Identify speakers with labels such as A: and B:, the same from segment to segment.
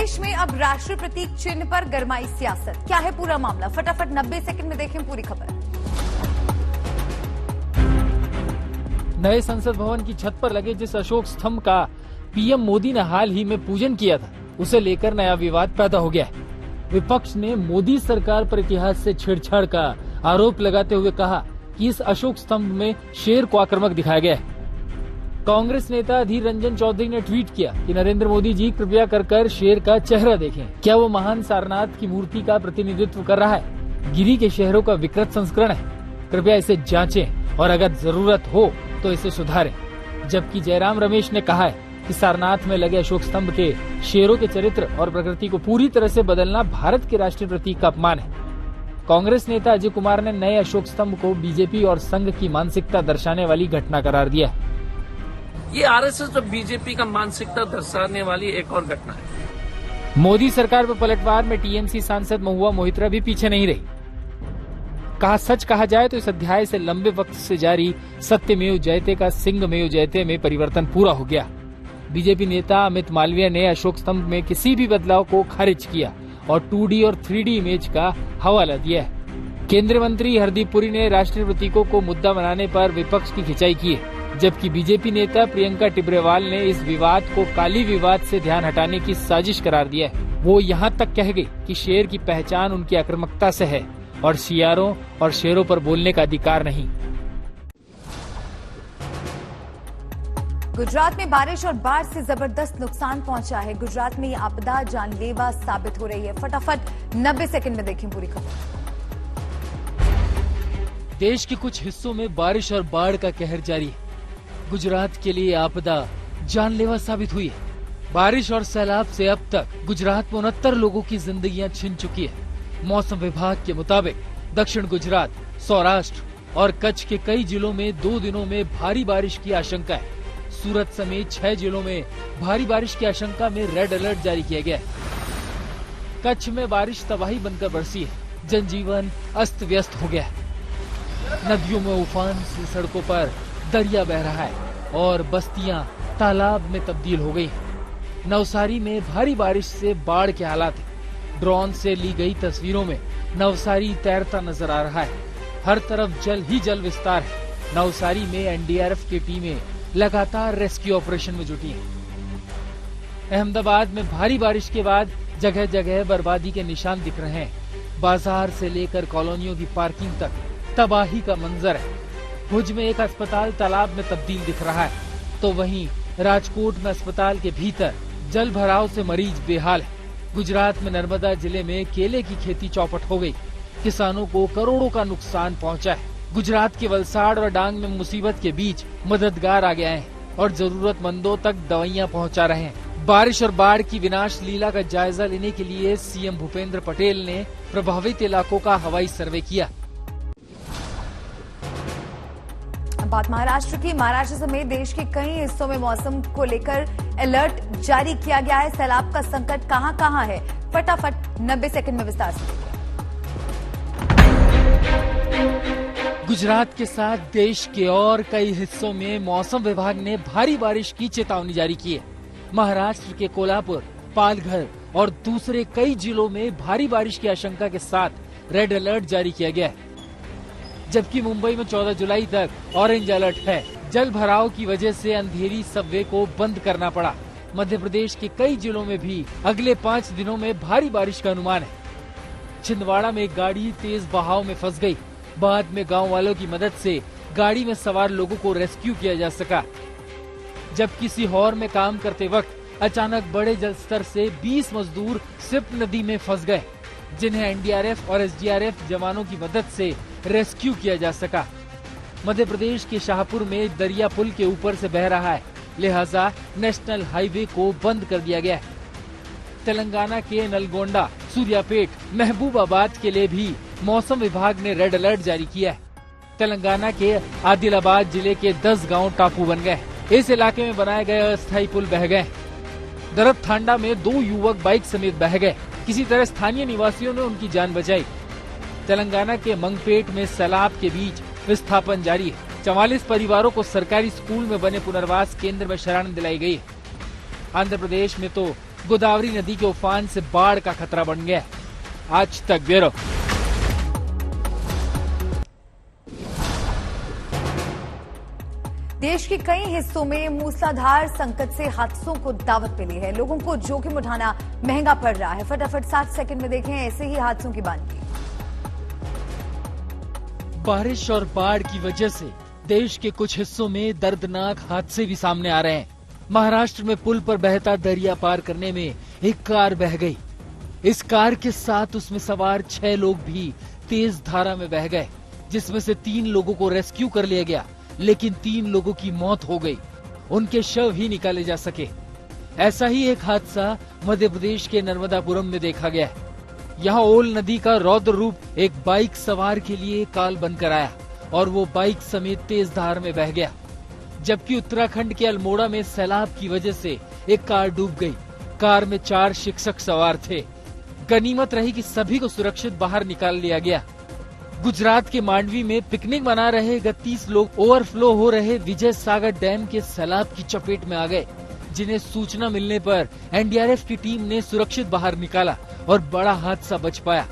A: देश में अब राष्ट्रीय प्रतीक चिन्ह पर गरमाई सियासत। क्या है पूरा मामला, फटाफट 90 सेकंड में देखें पूरी खबर।
B: नए संसद भवन की छत पर लगे जिस अशोक स्तंभ का पीएम मोदी ने हाल ही में पूजन किया था, उसे लेकर नया विवाद पैदा हो गया है। विपक्ष ने मोदी सरकार पर इतिहास से छेड़छाड़ का आरोप लगाते हुए कहा कि इस अशोक स्तंभ में शेर को आक्रामक दिखाया गया है। कांग्रेस नेता अधीर रंजन चौधरी ने ट्वीट किया कि नरेंद्र मोदी जी कृपया कर शेर का चेहरा देखें। क्या वो महान सारनाथ की मूर्ति का प्रतिनिधित्व कर रहा है? गिरी के शहरों का विकृत संस्करण है। कृपया इसे जांचें और अगर जरूरत हो तो इसे सुधारें। जबकि जयराम रमेश ने कहा है कि सारनाथ में लगे अशोक स्तंभ के शेरों के चरित्र और प्रकृति को पूरी तरह से बदलना भारत के राष्ट्रीय प्रतीक का अपमान है। कांग्रेस नेता अजय कुमार ने नए अशोक स्तंभ को बीजेपी और संघ की मानसिकता दर्शाने वाली घटना करार दिया है।
C: ये आरएसएस और बीजेपी का मानसिकता दर्शाने वाली एक और घटना है।
B: मोदी सरकार पर पलटवार में टीएमसी सांसद महुआ मोहित्रा भी पीछे नहीं रही। सच कहा जाए तो इस अध्याय से लंबे वक्त से जारी सत्यमेव जयते का सिंहमेव जयते में परिवर्तन पूरा हो गया। बीजेपी नेता अमित मालवीय ने अशोक स्तंभ में किसी भी बदलाव को खारिज किया और 2D और 3D इमेज का हवाला दिया है। केंद्रीय मंत्री हरदीप पुरी ने राष्ट्रीय प्रतीकों को मुद्दा बनाने पर विपक्ष की खिंचाई की है, जबकि बीजेपी नेता प्रियंका टिब्रेवाल ने इस विवाद को काली विवाद से ध्यान हटाने की साजिश करार दिया है। वो यहाँ तक कह गई कि शेर की पहचान उनकी आक्रामकता से है और सियारों और शेरों पर बोलने का अधिकार नहीं।
A: गुजरात में बारिश और बाढ़ से जबरदस्त नुकसान पहुंचा है। गुजरात में ये आपदा जानलेवा साबित हो रही है। फटाफट 90 सेकंड में देखें पूरी खबर।
B: देश के कुछ हिस्सों में बारिश और बाढ़ का कहर जारी है। गुजरात के लिए आपदा जानलेवा साबित हुई है। बारिश और सैलाब से अब तक गुजरात में 69 लोगों की जिंदगियां छिन चुकी है। मौसम विभाग के मुताबिक दक्षिण गुजरात, सौराष्ट्र और कच्छ के कई जिलों में 2 दिनों में भारी बारिश की आशंका है। सूरत समेत 6 जिलों में भारी बारिश की आशंका में रेड अलर्ट जारी किया गया है। कच्छ में बारिश तबाही बनकर बरसी है। जनजीवन अस्त व्यस्त हो गया है। नदियों में उफान से सड़कों पर दरिया बह रहा है और बस्तियां तालाब में तब्दील हो गई हैं। नवसारी में भारी बारिश से बाढ़ के हालात हैं। ड्रोन से ली गई तस्वीरों में नवसारी तैरता नजर आ रहा है। हर तरफ जल ही जल विस्तार है। नवसारी में एनडीआरएफ की टीमें लगातार रेस्क्यू ऑपरेशन में जुटी हैं। अहमदाबाद में भारी बारिश के बाद जगह जगह बर्बादी के निशान दिख रहे हैं। बाजार से लेकर कॉलोनियों की पार्किंग तक तबाही का मंजर है। भुज में एक अस्पताल तालाब में तब्दील दिख रहा है, तो वहीं राजकोट में अस्पताल के भीतर जल भराव से मरीज बेहाल है। गुजरात में नर्मदा जिले में केले की खेती चौपट हो गई। किसानों को करोड़ों का नुकसान पहुंचा है। गुजरात के वलसाड़ और डांग में मुसीबत के बीच मददगार आ गए हैं और जरूरतमंदों तक दवाइयां पहुंचा रहे हैं। बारिश और बाढ़ की विनाश लीला का जायजा लेने के लिए सीएम भूपेंद्र पटेल ने प्रभावित इलाकों का हवाई सर्वे किया।
A: बात महाराष्ट्र की। महाराष्ट्र समेत देश के कई हिस्सों में मौसम को लेकर अलर्ट जारी किया गया है। सैलाब का संकट कहां कहां है, फटाफट 90 सेकंड में विस्तार से देखिए।
B: गुजरात के साथ देश के और कई हिस्सों में मौसम विभाग ने भारी बारिश की चेतावनी जारी की है। महाराष्ट्र के कोल्हापुर, पालघर और दूसरे कई जिलों में भारी बारिश की आशंका के साथ रेड अलर्ट जारी किया गया है, जबकि मुंबई में 14 जुलाई तक ऑरेंज अलर्ट है। जल भराव की वजह से अंधेरी सबवे को बंद करना पड़ा। मध्य प्रदेश के कई जिलों में भी अगले 5 दिनों में भारी बारिश का अनुमान है। छिंदवाड़ा में एक गाड़ी तेज बहाव में फंस गई। बाद में गांव वालों की मदद से गाड़ी में सवार लोगों को रेस्क्यू किया जा सका। जबकि सीहोर में काम करते वक्त अचानक बड़े जलस्तर से 20 मजदूर सिप नदी में फंस गए, जिन्हें एनडीआरएफ और एसडीआरएफ जवानों की मदद से रेस्क्यू किया जा सका। मध्य प्रदेश के शाहपुर में दरिया पुल के ऊपर से बह रहा है, लिहाजा नेशनल हाईवे को बंद कर दिया गया है। तेलंगाना के नलगोंडा, सूर्यापेट, महबूबाबाद के लिए भी मौसम विभाग ने रेड अलर्ट जारी किया है। तेलंगाना के आदिलाबाद जिले के 10 गांव टापू बन गए। इस इलाके में बनाए गए अस्थायी पुल बह गए। दरबथांडा में 2 युवक बाइक समेत बह गए। किसी तरह स्थानीय निवासियों ने उनकी जान बचाई। तेलंगाना के मंगपेट में सैलाब के बीच विस्थापन जारी है। 44 परिवारों को सरकारी स्कूल में बने पुनर्वास केंद्र में शरण दिलाई गई है। आंध्र प्रदेश में तो गोदावरी नदी के उफान से बाढ़ का खतरा बन गया। आज तक ब्यूरो।
A: देश के कई हिस्सों में मूसलाधार संकट से हादसों को दावत मिली है। लोगों को जोखिम उठाना महंगा पड़ रहा है। फटाफट 60 सेकंड में देखें ऐसे ही हादसों की बानगी।
B: बारिश और बाढ़ की वजह से देश के कुछ हिस्सों में दर्दनाक हादसे भी सामने आ रहे हैं। महाराष्ट्र में पुल पर बहता दरिया पार करने में एक कार बह गई। इस कार के साथ उसमें सवार 6 लोग भी तेज धारा में बह गए, जिसमें से 3 लोगों को रेस्क्यू कर लिया गया, लेकिन 3 लोगों की मौत हो गई। उनके शव ही निकाले जा सके। ऐसा ही एक हादसा मध्य प्रदेश के नर्मदापुरम में देखा गया है। यहाँ ओल नदी का रौद्र रूप एक बाइक सवार के लिए काल बनकर आया और वो बाइक समेत तेज धार में बह गया। जबकि उत्तराखंड के अल्मोड़ा में सैलाब की वजह से एक कार डूब गई। कार में 4 शिक्षक सवार थे। गनीमत रही कि सभी को सुरक्षित बाहर निकाल लिया गया। गुजरात के मांडवी में पिकनिक मना रहे 31 लोग ओवरफ्लो हो रहे विजय सागर डैम के सैलाब की चपेट में आ गए, जिन्हें सूचना मिलने पर एनडीआरएफ की टीम ने सुरक्षित बाहर निकाला और बड़ा हादसा बच पाया।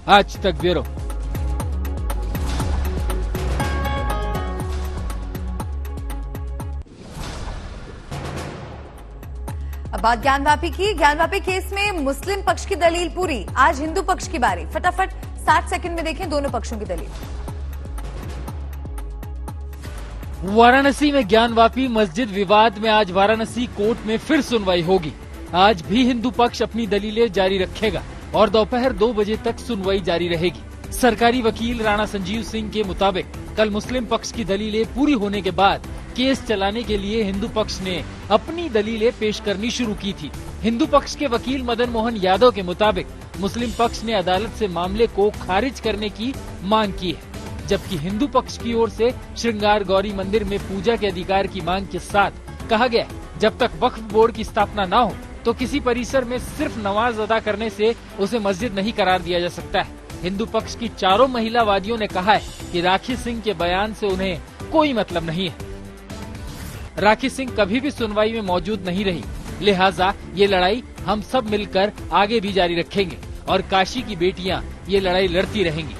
B: आज तक ब्यूरो।
A: अब बात ज्ञानवापी की। ज्ञानवापी केस में मुस्लिम पक्ष की दलील पूरी, आज हिंदू पक्ष की बारी। फटाफट 60 सेकंड में देखें दोनों पक्षों की दलील।
B: वाराणसी में ज्ञानवापी मस्जिद विवाद में आज वाराणसी कोर्ट में फिर सुनवाई होगी। आज भी हिंदू पक्ष अपनी दलीलें जारी रखेगा और दोपहर 2 बजे तक सुनवाई जारी रहेगी। सरकारी वकील राणा संजीव सिंह के मुताबिक कल मुस्लिम पक्ष की दलीलें पूरी होने के बाद केस चलाने के लिए हिंदू पक्ष ने अपनी दलीलें पेश करनी शुरू की थी। हिंदू पक्ष के वकील मदन मोहन यादव के मुताबिक मुस्लिम पक्ष ने अदालत से मामले को खारिज करने की मांग की है, जबकि हिंदू पक्ष की ओर से श्रृंगार गौरी मंदिर में पूजा के अधिकार की मांग के साथ कहा गया, जब तक वक्फ बोर्ड की स्थापना न हो तो किसी परिसर में सिर्फ नमाज अदा करने से उसे मस्जिद नहीं करार दिया जा सकता है। हिंदू पक्ष की चारों महिला वादियों ने कहा है कि राखी सिंह के बयान से उन्हें कोई मतलब नहीं है। राखी सिंह कभी भी सुनवाई में मौजूद नहीं रही, लिहाजा ये लड़ाई हम सब मिलकर आगे भी जारी रखेंगे और काशी की बेटियां ये लड़ाई लड़ती रहेंगी।